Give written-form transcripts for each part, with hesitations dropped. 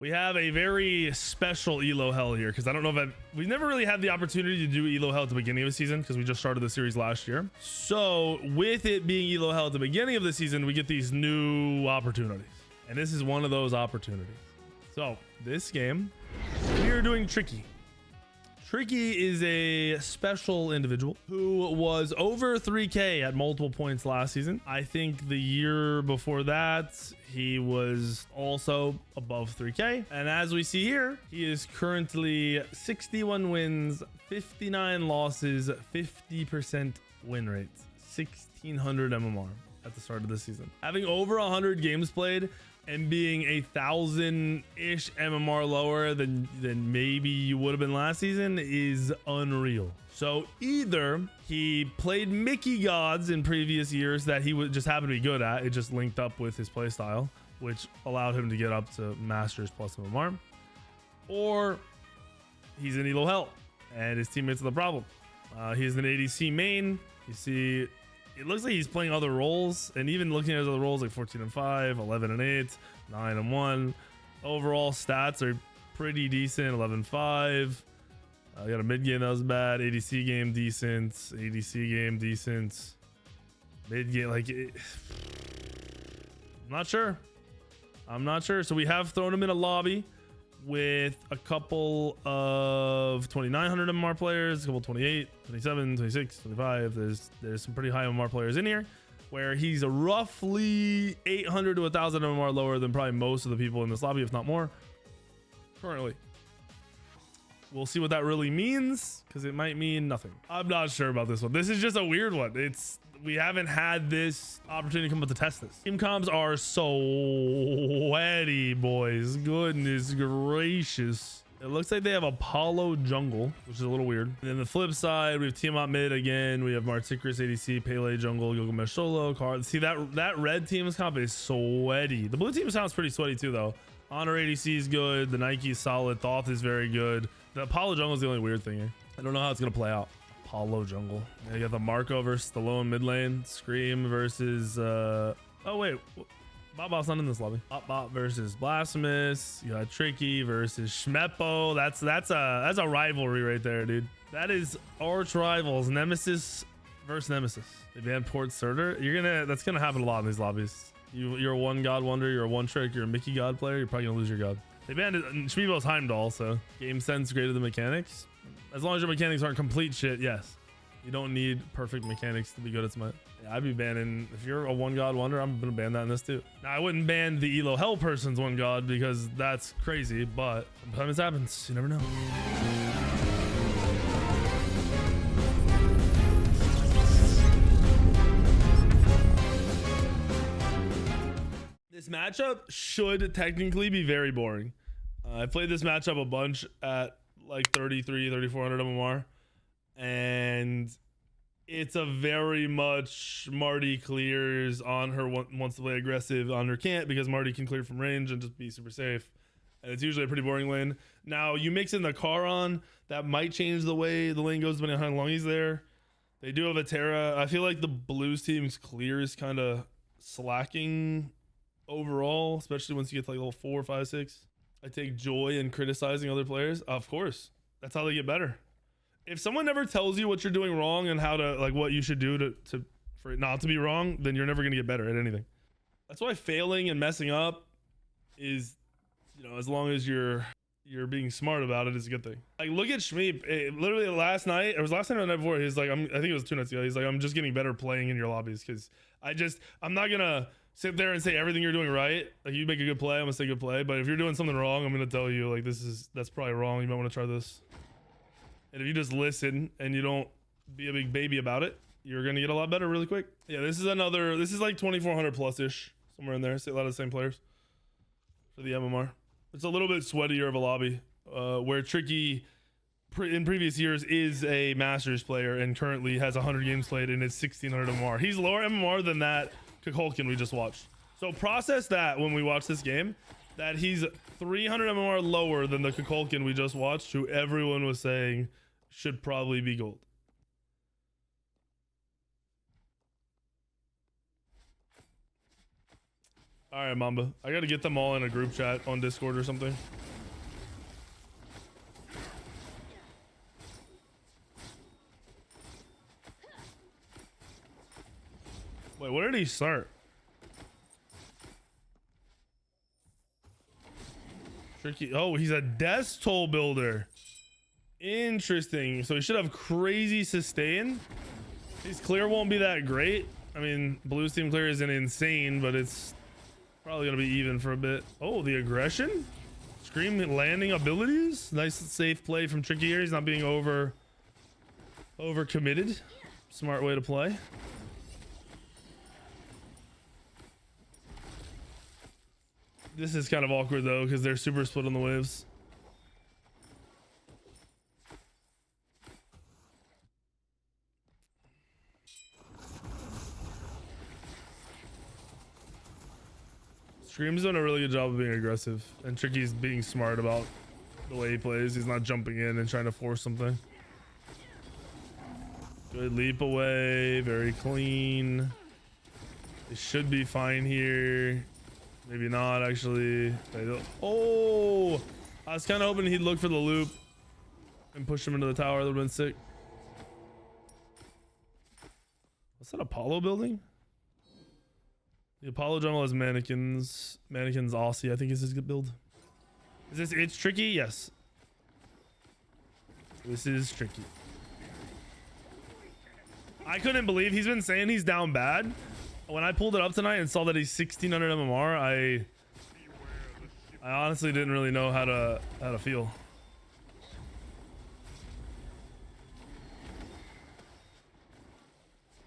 We have a very special Elo Hell here because I don't know if we've never really had the opportunity to do Elo Hell at the beginning of the season because we just started the series last year. So with it being Elo Hell at the beginning of the season, we get these new opportunities, and this is one of those opportunities. So this game, we are doing Tricky. Tricky is a special individual who was over 3K at multiple points last season. I think the year before that, he was also above 3K. And as we see here, he is currently 61 wins, 59 losses, 50% win rate, 1600 MMR at the start of the season. Having over 100 games played and being 1,000-ish MMR lower than maybe you would have been last season is unreal. So either he played Mickey gods in previous years that he would just happen to be good at, it just linked up with his playstyle, which allowed him to get up to Masters plus MMR, or he's in Elo Hell and his teammates are the problem. He's an ADC main. You see, it looks like he's playing other roles, and even looking at his other roles like 14-5, 11-8, 9-1. Overall stats are pretty decent. 11-5. Got a mid game that was bad. ADC game decent. ADC game decent. Mid game I'm not sure. So we have thrown him in a lobby with a couple of 2900 MMR players, a couple 28, 27, 26, 25. There's some pretty high MMR players in here where he's roughly 800 to 1000 MMR lower than probably most of the people in this lobby, if not more, currently. We'll see what that really means, because it might mean nothing. I'm not sure about this one. This is just a weird one. We haven't had this opportunity to come up to test this. Team comms are so sweaty, boys. Goodness gracious. It looks like they have Apollo jungle, which is a little weird. And then the flip side, we have Tiamat mid again. We have Marticris ADC, Pele jungle, Gilgamesh solo, card. See that red team's comp is sweaty. The blue team sounds pretty sweaty too, though. Honor ADC is good. The Nike is solid. Thoth is very good. The Apollo jungle is the only weird thing here. I don't know how it's gonna play out. Apollo jungle. Yeah, you got the Marco versus the low and mid lane. Scream versus oh wait, Bob's not in this lobby. Bop versus Blasphemous. You got Tricky versus Schmeppo. That's a rivalry right there, dude. That is arch rivals. Nemesis versus Nemesis. They banned Port Surtur. That's gonna happen a lot in these lobbies. You're a one god wonder, you're a one trick, you're a Mickey god player, you're probably gonna lose your god. They banned it. Shmeebo's Heimdall, so game sense greater than mechanics. As long as your mechanics aren't complete shit, yes. You don't need perfect mechanics to be good at Smite. Yeah, I'd be banning, if you're a one god wonder, I'm gonna ban that in this too. Now I wouldn't ban the Elo Hell person's one god because that's crazy, but sometimes it happens. You never know. This matchup should technically be very boring. I played this matchup a bunch at like 3,400 MMR, and it's a very much Marty clears on her wants to play aggressive, on her can't, because Marty can clear from range and just be super safe, and it's usually a pretty boring lane. Now you mix in the Charon, that might change the way the lane goes depending on how long he's there. They do have a Terra. I feel like the Blues team's clear is kind of slacking overall, especially once you get to like level 4, 5, 6. I take joy in criticizing other players. Of course, that's how they get better. If someone never tells you what you're doing wrong and how to, like, what you should do for it not to be wrong, then you're never gonna get better at anything. That's why failing and messing up is, as long as you're being smart about it, is a good thing. Like, look at Shmeep. Literally last night, it was last night or the night before, he's like, I think it was 2 nights ago, he's like, I'm just getting better playing in your lobbies, because I'm not gonna sit there and say everything you're doing right. Like, you make a good play, I'm gonna say good play, but if you're doing something wrong, I'm gonna tell you, like, that's probably wrong, you might want to try this. And if you just listen and you don't be a big baby about it, you're gonna get a lot better really quick. Yeah, this is like 2400 plus ish, somewhere in there. See a lot of the same players for the MMR. It's a little bit sweatier of a lobby, where Tricky in previous years is a Masters player and currently has 100 games played and is 1600 MMR. He's lower MMR than that Kukulkan we just watched. So process that when we watch this game, that he's 300 MMR lower than the Kukulkan we just watched, who everyone was saying should probably be gold. All right, Mamba. I got to get them all in a group chat on Discord or something. Wait, what did he start? Tricky. Oh, he's a death toll builder. Interesting. So he should have crazy sustain. His clear won't be that great. I mean, Blue's team clear isn't insane, but it's probably going to be even for a bit. Oh, the aggression? Scream landing abilities? Nice safe play from Tricky here. He's not being over committed. Smart way to play. This is kind of awkward though, because they're super split on the waves. Scream's doing a really good job of being aggressive, and Tricky's being smart about the way he plays. He's not jumping in and trying to force something. Good leap away, very clean. They should be fine here. Maybe not, actually. Oh! I was kind of hoping he'd look for the loop and push him into the tower. That would have been sick. What's that, Apollo building? The Apollo jungle has mannequins. Mannequins Aussie, I think is his good build. Is this it's Tricky? Yes. This is Tricky. I couldn't believe he's been saying he's down bad. When I pulled it up tonight and saw that he's 1600 MMR, I honestly didn't really know how to feel.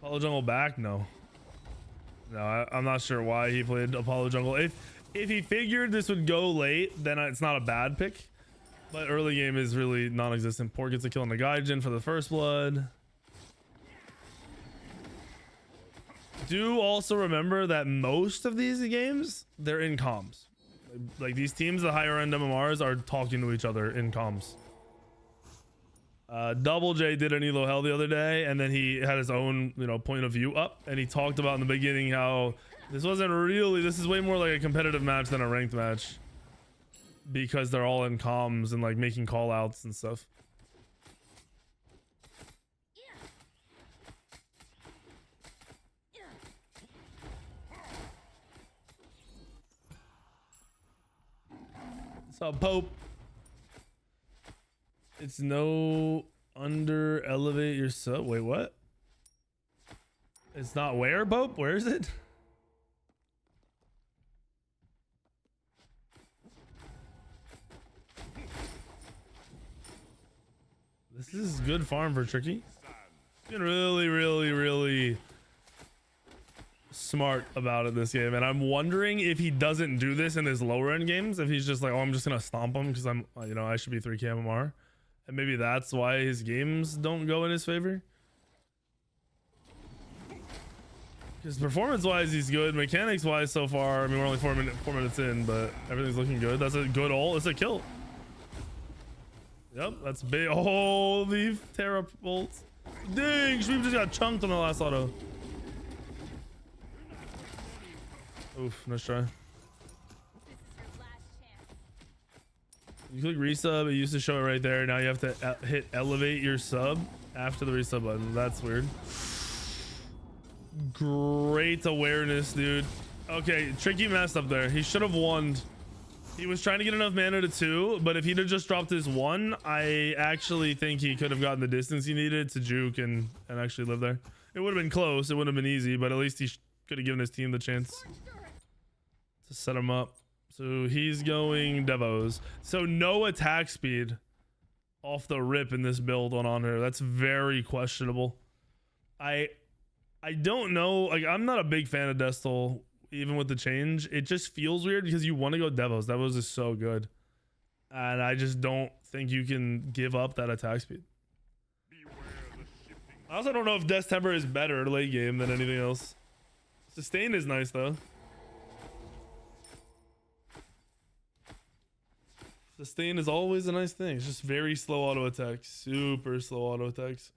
Apollo jungle back? No. No, I'm not sure why he played Apollo jungle. If he figured this would go late, then it's not a bad pick. But early game is really non-existent. Poor gets a kill on the Gaijin for the first blood. Do also remember that most of these games, they're in comms. Like these teams, the higher end MMRs are talking to each other in comms. Double J did an elo hell the other day, and then he had his own, point of view up, and he talked about in the beginning how this is way more like a competitive match than a ranked match, because they're all in comms and like making call outs and stuff. What's up, Pope? It's no under elevate your sub. Wait, what? It's not where, Pope? Where is it? This is good farm for Tricky. Been really smart about it this game, and I'm wondering if he doesn't do this in his lower end games, if he's just like, oh, I'm just gonna stomp him because I'm, I should be 3k MMR, and maybe that's why his games don't go in his favor. Because performance wise he's good, mechanics wise so far, I mean we're only 4 minutes in, but everything's looking good. That's a good ult. It's a kill. Yep, that's big. Oh, the Terra bolts. Dang, Shreep just got chunked on the last auto. Oof, nice try. You click resub, it used to show it right there. Now you have to hit elevate your sub after the resub button. That's weird. Great awareness, dude. Okay, Tricky messed up there. He should have won. He was trying to get enough mana to 2, but if he'd have just dropped his 1, I actually think he could have gotten the distance he needed to juke and actually live there. It would have been close. It wouldn't have been easy, but at least he could have given his team the chance to set him up. So he's going Devos. So no attack speed off the rip in this build on Honor. That's very questionable. I don't know. Like, I'm not a big fan of Destal, even with the change. It just feels weird because you want to go Devos. Devos is so good. And I just don't think you can give up that attack speed. I also don't know if Death Temper is better late game than anything else. Sustain is nice though. Sustain is always a nice thing. It's just very slow auto attack. Super slow auto attacks.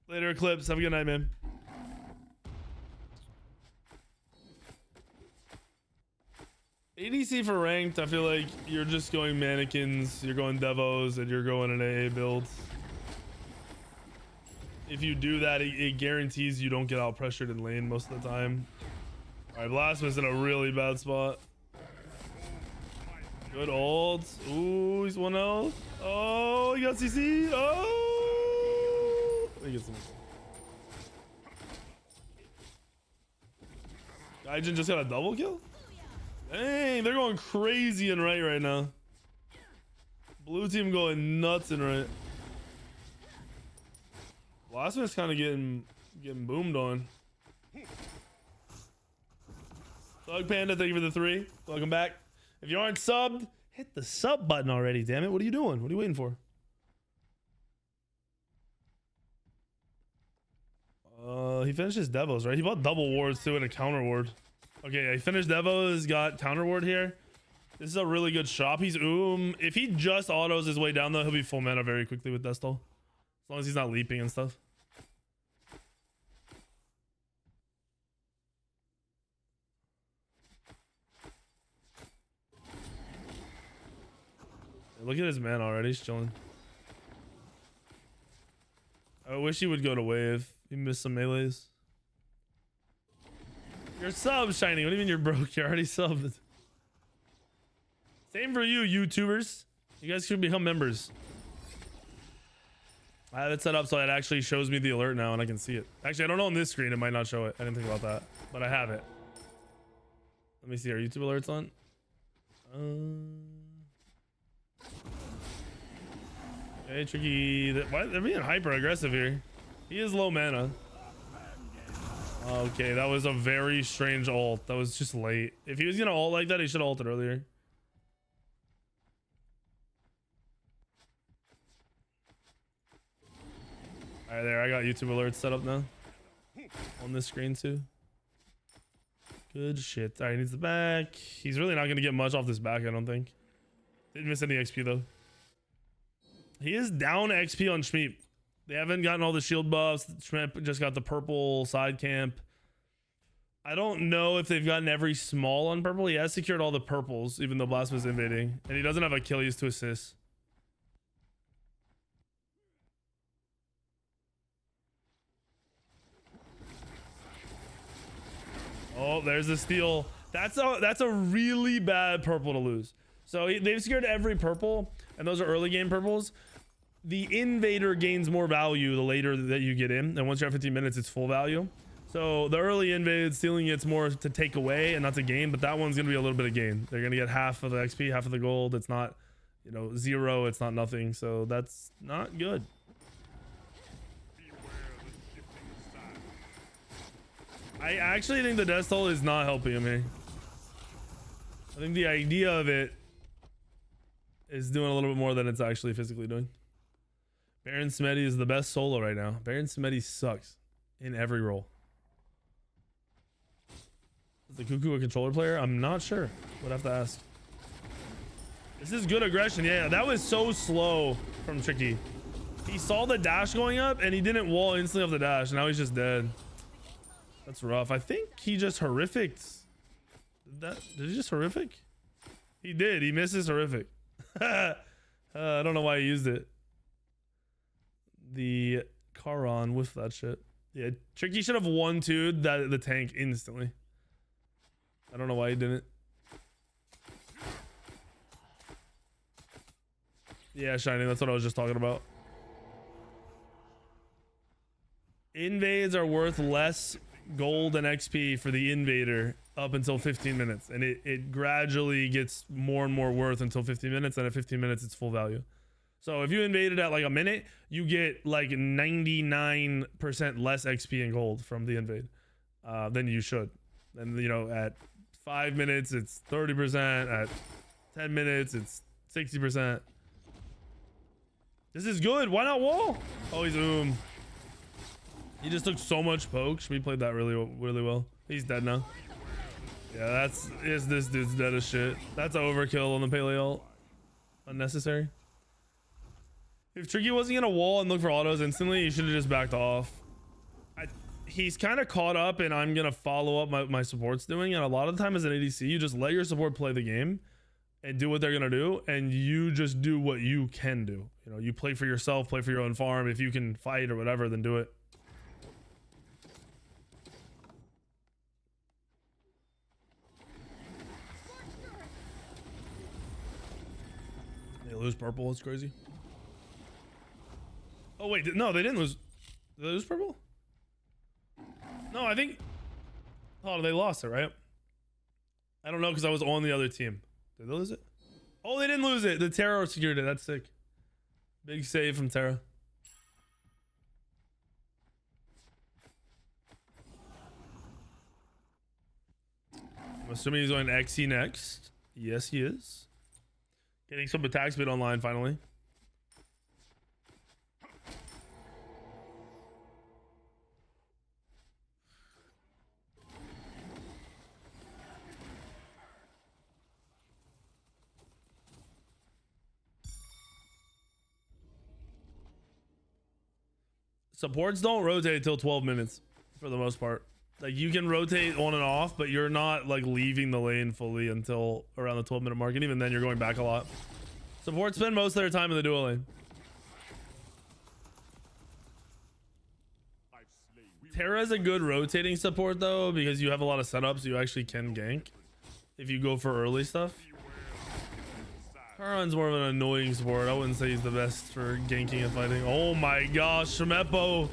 Later, Eclipse. Have a good night, man. ADC for ranked, I feel like you're just going mannequins, you're going devos, and you're going an AA build. If you do that, it guarantees you don't get out pressured in lane most of the time. All right, Blasphemous in a really bad spot. Good ult. Ooh, he's 1 health. Oh, he got CC. Oh, he gets some. Gaijin just got a double kill. Dang, they're going crazy in right now. Blue team going nuts in right. Blasphemous kind of getting boomed on. Thug Panda, thank you for the 3. Welcome back. If you aren't subbed, hit the sub button already, damn it. What are you doing? What are you waiting for? He finished his devos, right? He bought double wards too and a counter ward. Okay, yeah, he finished devos, got counter ward here. This is a really good shop. He's if he just autos his way down though, he'll be full mana very quickly with Destall. As long as he's not leaping and stuff. Look at his man already. He's chilling. I wish he would go to wave. He missed some melees. You're sub, Shiny. What do you mean you're broke? You're already subbed. Same for you, YouTubers. You guys should become members. I have it set up so it actually shows me the alert now and I can see it. Actually, I don't know on this screen. It might not show it. I didn't think about that. But I have it. Let me see. Are YouTube alerts on? Okay, Tricky. Why they're being hyper aggressive here? He is low mana. Okay, that was a very strange ult. That was just late. If he was gonna ult like that, he should have ulted earlier. All right, there. I got YouTube alerts set up now on this screen too. Good shit. All right, he needs the back. He's really not gonna get much off this back, I don't think. Didn't miss any XP though. He is down XP on Smite. They haven't gotten all the shield buffs. Smite just got the purple side camp. I don't know if they've gotten every small on purple. He has secured all the purples, even though Blast was invading. And he doesn't have Achilles to assist. Oh, there's the steal. That's a really bad purple to lose. So they've secured every purple, and those are early game purples. The invader gains more value the later that you get in, and once you're at 15 minutes, it's full value. So the early invade stealing it's more to take away and not to gain, but that one's gonna be a little bit of gain. They're gonna get half of the XP, half of the gold. It's not, you know, 0. It's not nothing. So that's not good. I actually think the Destall is not helping him here. I think the idea of it is doing a little bit more than it's actually physically doing. Baron Samedi is the best solo right now. Baron Samedi sucks in every role. Is the Cuckoo a controller player? I'm not sure. Would have to ask. This is good aggression. Yeah, that was so slow from Tricky. He saw the dash going up and he didn't wall instantly off the dash. Now he's just dead. That's rough. I think he just horrific. Did he just horrific? He did. He misses horrific. I don't know why he used it. The Charon with that shit. Yeah, Tricky should have 1-2'd the tank instantly. I don't know why he didn't. Yeah, Shining, that's what I was just talking about. Invades are worth less gold and XP for the invader up until 15 minutes. And it gradually gets more and more worth until 15 minutes. And at 15 minutes, it's full value. So if you invaded at like a minute, you get like 99% less XP and gold from the invade than you should. And you know, at 5 minutes, it's 30%. At 10 minutes, it's 60%. This is good. Why not wall? Oh, he's He just took so much poke. We played that really well. He's dead now. Yeah, this dude's dead as shit. That's overkill on the Paleo ult. Unnecessary. If Tricky wasn't gonna wall and look for autos instantly, he should have just backed off. he's kind of caught up, and I'm gonna follow up my support's doing. And a lot of the time as an ADC, you just let your support play the game and do what they're gonna do, and you just do what you can do. You know, you play for yourself, play for your own farm. If you can fight or whatever, then do it. They lose purple. It's crazy. Oh wait, no, they didn't lose. Did they lose purple? No, I think. Oh, they lost it, right? I don't know because I was on the other team. Did they lose it? Oh, they didn't lose it. The Terra secured it. That's sick. Big save from Terra. I'm assuming he's going XE next. Yes, he is. Getting some attack speed online finally. Supports don't rotate until 12 minutes for the most part. Like you can rotate on and off, but you're not like leaving the lane fully until around the 12-minute mark, and even then you're going back a lot. Supports spend most of their time in the duo lane. Terra is a good rotating support though, because you have a lot of setups. You actually can gank if you go for early stuff. Karan's more of an annoying support. I wouldn't say he's the best for ganking and fighting. Oh my gosh, Shmepo.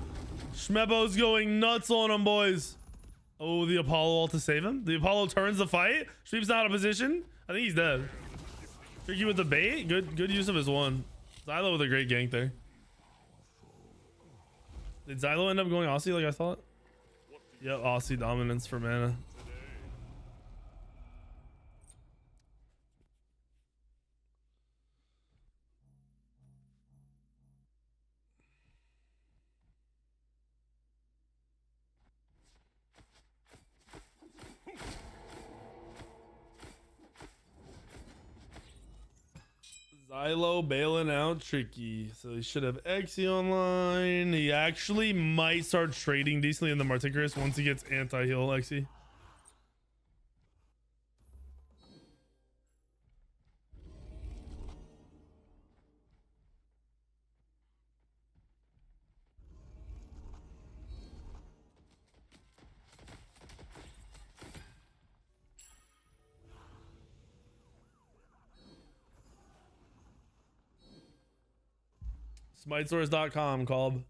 Shmepo's going nuts on him, boys. Oh, the Apollo ult to save him. The Apollo turns the fight. Sweeps out of position. I think he's dead. Tricky with the bait. Good use of his one. Xylo with a great gank there. Did Xylo end up going Aussie like I thought? Yep, Aussie dominance for mana. Xylo bailing out Tricky. So he should have Xe online. He actually might start trading decently in the Marticarus once he gets anti-heal Xe. Smitesource.com, Colb.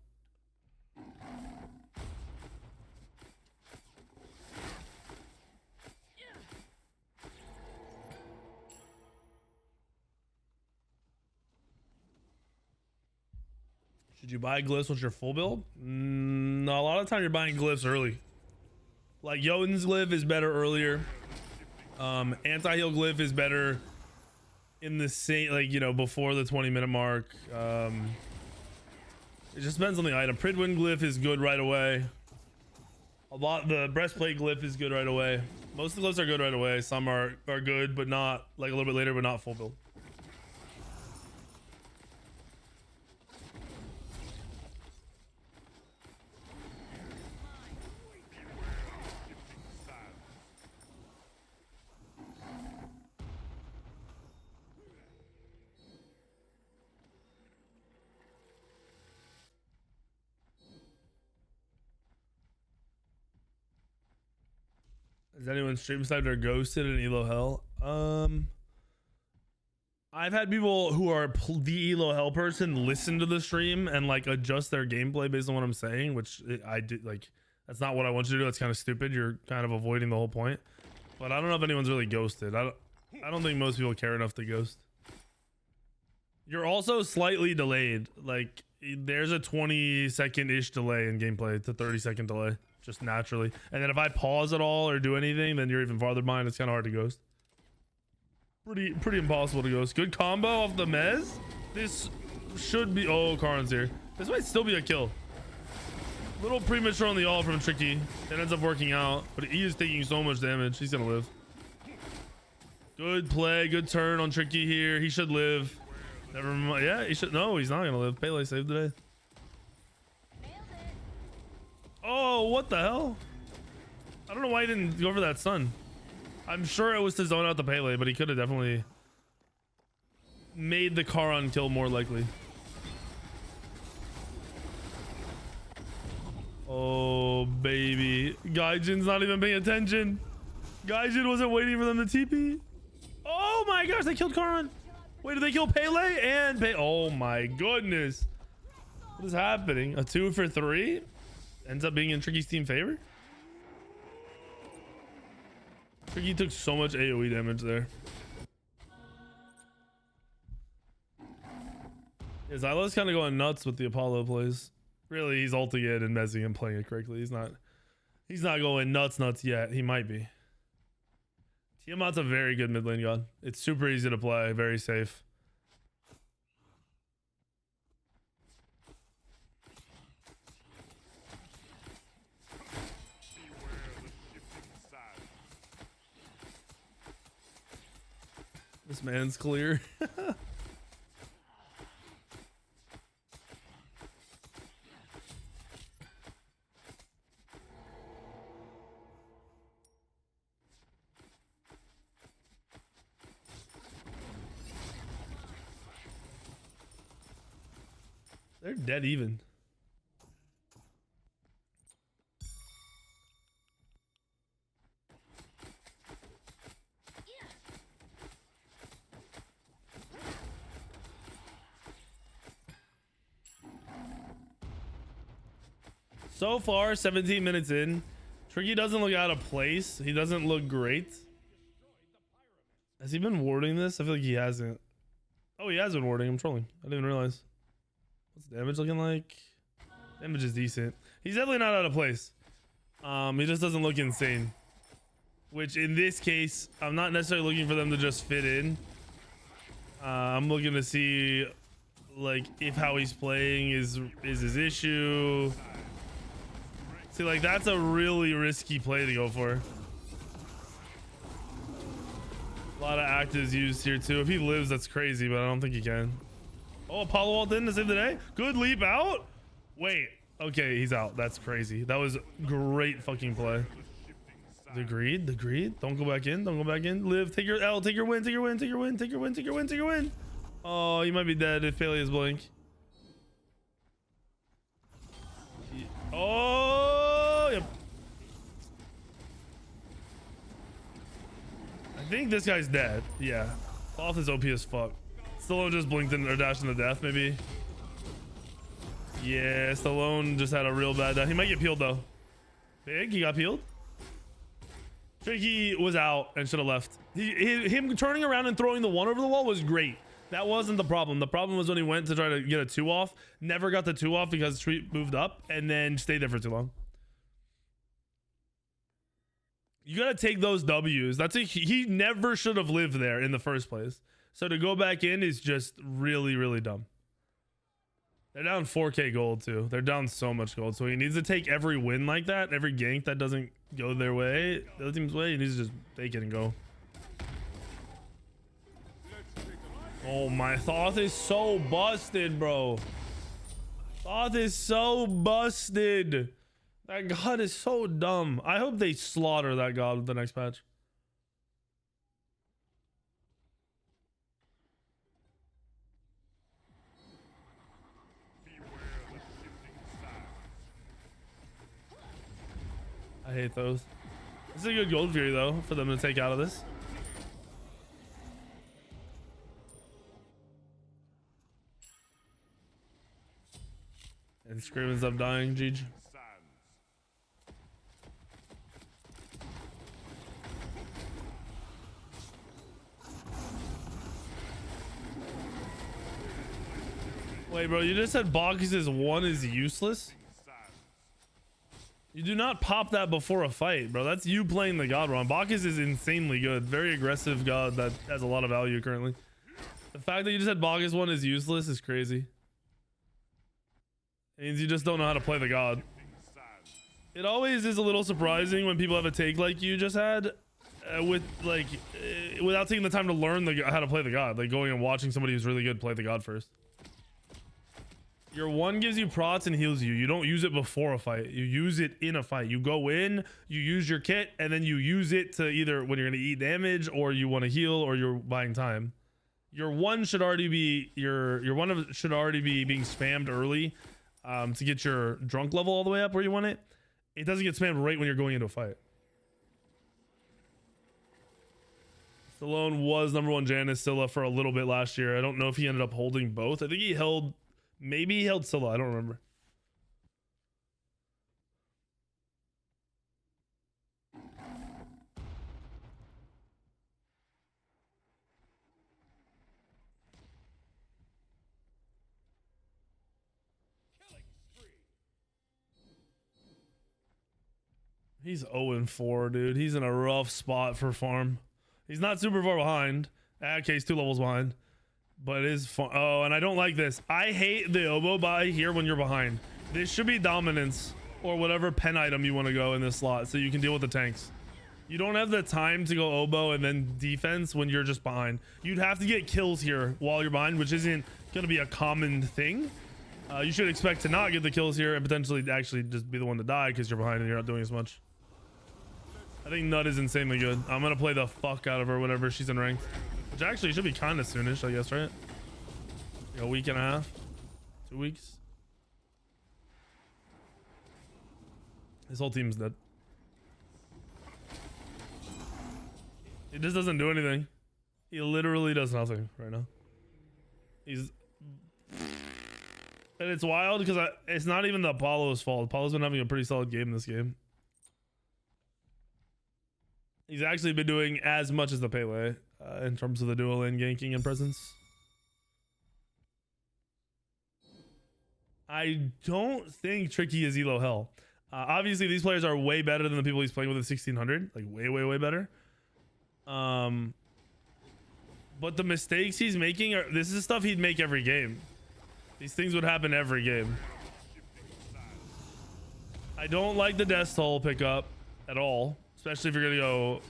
Should you buy glyphs with your full build? No, a lot of the time you're buying glyphs early. Like Jotun's glyph is better earlier. Anti-heal glyph is better in the same, like, you know, before the 20-minute mark. It just depends on the item. Pridwin glyph is good right away. The breastplate glyph is good right away. Most of the glyphs are good right away. Some are good, but not like a little bit later, but not full build. Is anyone stream sniped or ghosted in Elo Hell? I've had people who are the Elo Hell person listen to the stream and like adjust their gameplay based on what I'm saying, which I do. Like, that's not what I want you to do. That's kind of stupid. You're kind of avoiding the whole point. But I don't know if anyone's really ghosted. I don't think most people care enough to ghost. You're also slightly delayed. Like, there's a 20-second-ish delay in gameplay to 30-second delay. Just naturally. And then if I pause at all or do anything, then you're even farther behind. It's kind of hard to ghost. Pretty impossible to ghost. Good combo off the Mez. This should be... Oh, Karan's here. This might still be a kill. Little premature on the ult from Tricky. It ends up working out, but he is taking so much damage. He's gonna live. Good play. Good turn on Tricky here. He should live. Never mind. Yeah, he should... No, he's not gonna live. Pele saved the day. Oh, Bro, what the hell? I don't know why he didn't go for that stun. I'm sure it was to zone out the Pele, but he could have definitely made the Charon kill more likely. Oh, baby. Gaijin's not even paying attention. Gaijin wasn't waiting for them to TP. Oh my gosh, they killed Charon. Wait, did they kill Pele and oh my goodness. What is happening? A 2 for 3? Ends up being in Tricky's team favor? Tricky took so much AoE damage there. Yeah, Xylo's kind of going nuts with the Apollo plays. Really, he's ulting it and mezzing and playing it correctly. He's not going nuts yet. He might be. Tiamat's a very good mid lane god. It's super easy to play, very safe. This man's clear. They're dead even. So far, 17 minutes in, Tricky doesn't look out of place. He doesn't look great. Has he been warding this? I feel like he hasn't. Oh, he has been warding. I'm trolling. I didn't even realize. What's the damage looking like? Damage is decent. He's definitely not out of place. He just doesn't look insane. Which in this case, I'm not necessarily looking for them to just fit in. I'm looking to see like if how he's playing is his issue. See, like that's a really risky play to go for. A lot of actives used here too. If he lives, that's crazy, but I don't think he can. Oh, Apollo ult in to save the day. Good leap out. Wait. Okay, he's out. That's crazy. That was great fucking play. The greed. The greed. Don't go back in. Don't go back in. Live. Take your L. Take your win. Take your win. Take your win. Take your win. Take your win. Take your win. Oh, you might be dead if Pele is blink. Oh, yep. I think this guy's dead. Yeah. Off is OP as fuck. Stallone just blinked in or dashed into death, maybe. Yeah, Stallone just had a real bad death. He might get peeled though. Big, he got peeled. Tricky was out and should have left. Him turning around and throwing the 1 over the wall was great. That wasn't the problem. The problem was when he went to try to get a 2 off. Never got the 2 off because Treat moved up and then stayed there for too long. You gotta take those W's. He never should have lived there in the first place. So to go back in is just really, really dumb. They're down 4k gold too. They're down so much gold. So he needs to take every win like that, every gank that doesn't go their way, the other team's way. He needs to just take it and go. Oh my, Thoth is so busted, bro. Thoth is so busted. That god is so dumb. I hope they slaughter that god with the next patch. I hate those. This is a good gold fury though for them to take out of this. And Scream ends up dying, GG. Wait, bro, you just said Bacchus's 1 is useless? You do not pop that before a fight, bro. That's you playing the god wrong. Bacchus is insanely good. Very aggressive god that has a lot of value currently. The fact that you just said Bacchus 1 is useless is crazy. It means you just don't know how to play the god. It always is a little surprising when people have a take like you just had without taking the time to learn how to play the god, like going and watching somebody who's really good play the god first. Your one gives you prots and heals you. You don't use it before a fight. You use it in a fight. You go in, you use your kit, and then you use it to either when you're going to eat damage or you want to heal or you're buying time. Your one should already be should already be being spammed early to get your drunk level all the way up where you want it. It doesn't get spammed right when you're going into a fight. Stallone was #1 Janice Scylla for a little bit last year. I don't know if he ended up holding both. I think he held, maybe he held Scylla. I don't remember. He's 0-4, dude. He's in a rough spot for farm. He's not super far behind. Okay, he's 2 levels behind. But it is fun. Oh, and I don't like this. I hate the oboe buy here when you're behind. This should be dominance or whatever pen item you want to go in this slot so you can deal with the tanks. You don't have the time to go oboe and then defense when you're just behind. You'd have to get kills here while you're behind, which isn't going to be a common thing. You should expect to not get the kills here and potentially actually just be the one to die because you're behind and you're not doing as much. I think Nut is insanely good. I'm going to play the fuck out of her whenever she's in ranked. Which actually should be kind of soonish, I guess, right? Like a week and a half? 2 weeks? His whole team's dead. He just doesn't do anything. He literally does nothing right now. He's... And it's wild because it's not even the Apollo's fault. Apollo's been having a pretty solid game in this game. He's actually been doing as much as the Pele in terms of the dual lane ganking and presence. I don't think Tricky is elo hell. Obviously, these players are way better than the people he's playing with at 1600. Like way, way, way better. But the mistakes he's making are, this is stuff he'd make every game. These things would happen every game. I don't like the Death Toll pickup at all. Especially if you're gonna go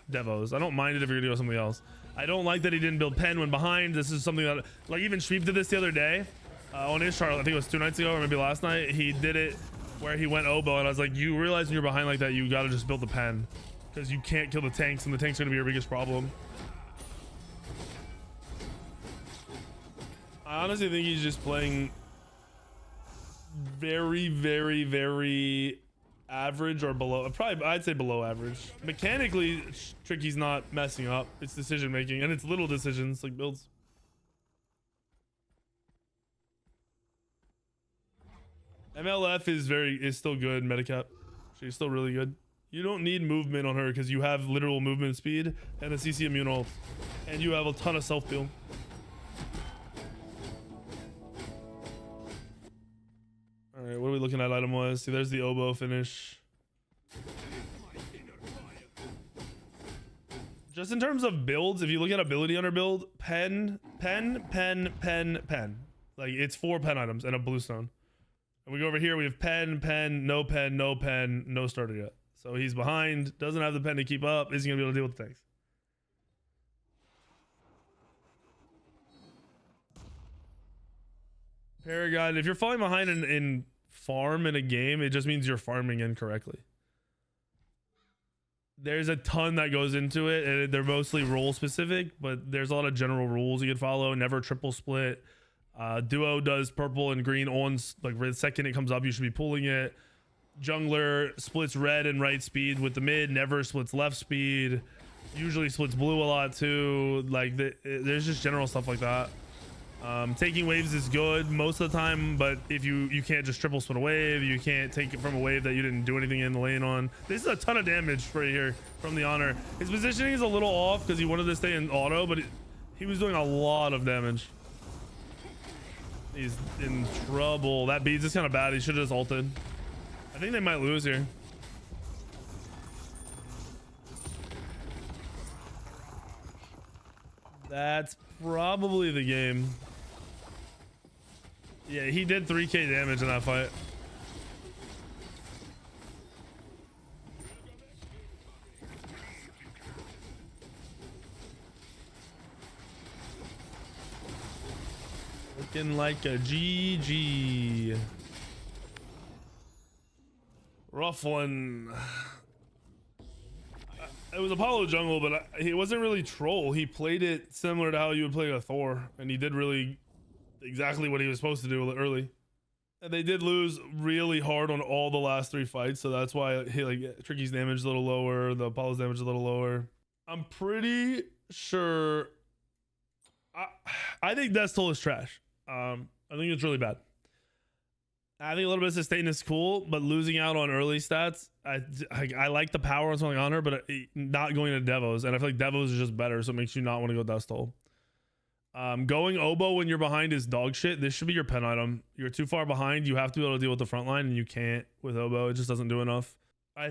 Devos. I don't mind it if you're gonna go something else. I don't like that he didn't build pen when behind. This is something that, like, even Shreep did this the other day on his chart. I think it was 2 nights ago or maybe last night. He did it where he went oboe, and I was like, you realize when you're behind like that, you gotta just build the pen because you can't kill the tanks, and the tanks are gonna be your biggest problem. I honestly think he's just playing very, very, very average or below. Probably I'd say below average. Mechanically, Tricky's not messing up. It's decision making, and it's little decisions like builds. MLF is still good. Medicap, she's still really good. You don't need movement on her because you have literal movement speed and a CC immune ult, and you have a ton of self heal. All right, what are we looking at item wise? See, there's the oboe finish. Just in terms of builds, if you look at ability on her build, pen. Like, it's 4 pen items and a bluestone. And we go over here, we have pen, no pen, no starter yet. So he's behind, doesn't have the pen to keep up, isn't gonna be able to deal with the tanks. Paragon, if you're falling behind in farm in a game, it just means you're farming incorrectly. There's a ton that goes into it, and they're mostly role specific, but there's a lot of general rules you can follow. Never triple split. Duo does purple and green on, like, the second it comes up, you should be pulling it. Jungler splits red and right speed with the mid, never splits left speed. Usually splits blue a lot too. Like, there's just general stuff like that. Taking waves is good most of the time, but if you can't just triple split a wave, you can't take it from a wave that you didn't do anything in the lane on. This is a ton of damage right here from the Honor. His positioning is a little off because he wanted to stay in auto, but he was doing a lot of damage. He's in trouble. That beads is kind of bad. He should have just ulted. I think they might lose here. That's probably the game. Yeah, he did 3k damage in that fight. Looking like a GG. Rough one. It was Apollo jungle, but he wasn't really troll. He played it similar to how you would play a Thor, and he did really exactly what he was supposed to do early. And they did lose really hard on all the last 3 fights, so that's why he like Tricky's damage a little lower, the Apollo's damage a little lower. I'm pretty sure. I think Death Toll is trash. I think it's really bad. I think a little bit of sustain is cool, but losing out on early stats, I like the power on something on her, but not going to Devos, and I feel like Devos is just better, so it makes you not want to go Death Toll. Going Oboe when you're behind is dog shit. This should be your pen item. You're too far behind. You have to be able to deal with the front line, and you can't with Oboe. It just doesn't do enough. I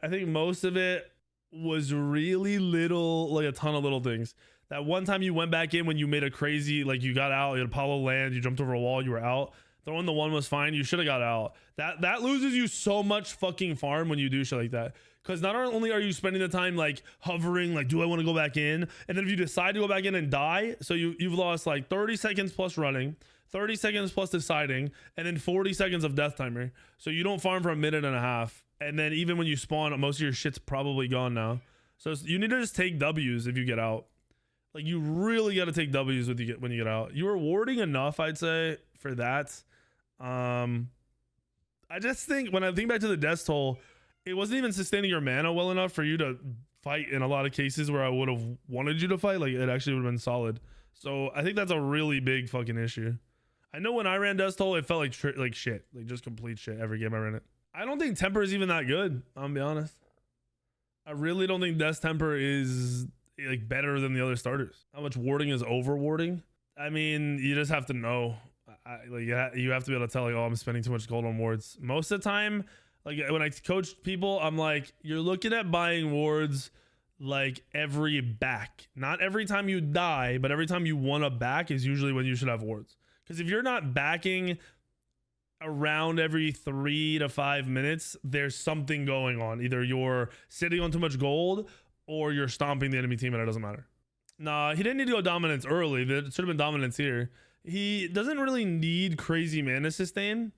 think most of it was really little, like a ton of little things. That one time you went back in when you made a crazy, like you got out, you had Apollo land, you jumped over a wall, you were out. Throwing the one was fine. You should have got out. That loses you so much fucking farm when you do shit like that. Because not only are you spending the time like hovering, like, do I want to go back in? And then if you decide to go back in and die, so you've lost like 30 seconds plus running, 30 seconds plus deciding, and then 40 seconds of death timer. So you don't farm for a minute and a half. And then even when you spawn, most of your shit's probably gone now. So you need to just take W's if you get out. Like you really got to take W's when you get out. You were warding enough, I'd say, for that. I just think when I think back to the Death Toll, it wasn't even sustaining your mana well enough for you to fight in a lot of cases where I would have wanted you to fight. Like it actually would have been solid. So I think that's a really big fucking issue. I know when I ran Death Toll, it felt like shit, like just complete shit every game I ran it. I don't think Temper is even that good. I'm gonna be honest. I really don't think Death's Temper is like better than the other starters. How much warding is over warding? I mean, you just have to know. You have to be able to tell, like, oh, I'm spending too much gold on wards. Most of the time, like when I coach people, I'm like, you're looking at buying wards like every back, not every time you die, but every time you want to back is usually when you should have wards. Because if you're not backing around every 3 to 5 minutes, there's something going on. Either you're sitting on too much gold or you're stomping the enemy team and it doesn't matter. Nah, he didn't need to go dominance early. It should have been dominance here. He doesn't really need crazy mana sustain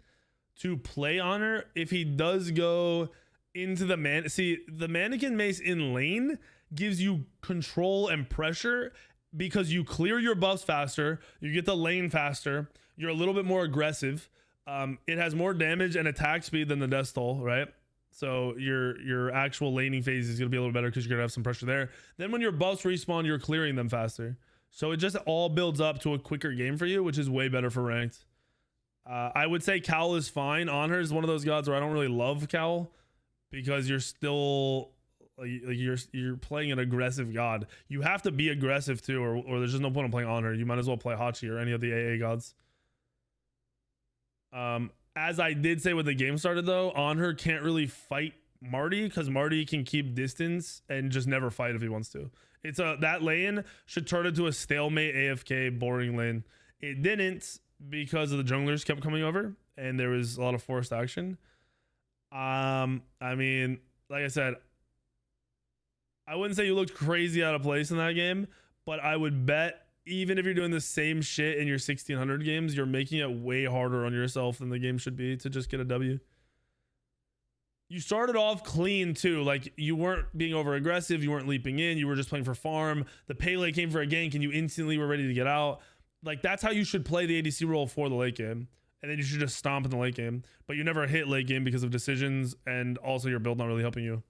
to play Honor. If he does go into the man, see, the mannequin mace in lane gives you control and pressure because you clear your buffs faster, you get the lane faster, you're a little bit more aggressive. It has more damage and attack speed than the Death Toll, right? So your actual laning phase is gonna be a little better because you're gonna have some pressure there. Then when your buffs respawn, you're clearing them faster. So it just all builds up to a quicker game for you, which is way better for ranked. I would say Cowl is fine. Honor is one of those gods where I don't really love Cowl because you're still like you're playing an aggressive god. You have to be aggressive too, or there's just no point in playing Honor. You might as well play Hachi or any of the AA gods. As I did say when the game started though, Honor can't really fight Marty because Marty can keep distance and just never fight if he wants to. It's that lane should turn into a stalemate AFK boring lane. It didn't because of the junglers kept coming over and there was a lot of forced action. I mean, like I said, I wouldn't say you looked crazy out of place in that game, but I would bet even if you're doing the same shit in your 1600 games, you're making it way harder on yourself than the game should be to just get a W. You started off clean too. Like you weren't being over aggressive. You weren't leaping in. You were just playing for farm. The Pele came for a gank and you instantly were ready to get out. Like that's how you should play the ADC role for the late game. And then you should just stomp in the late game, but you never hit late game because of decisions. And also your build not really helping you.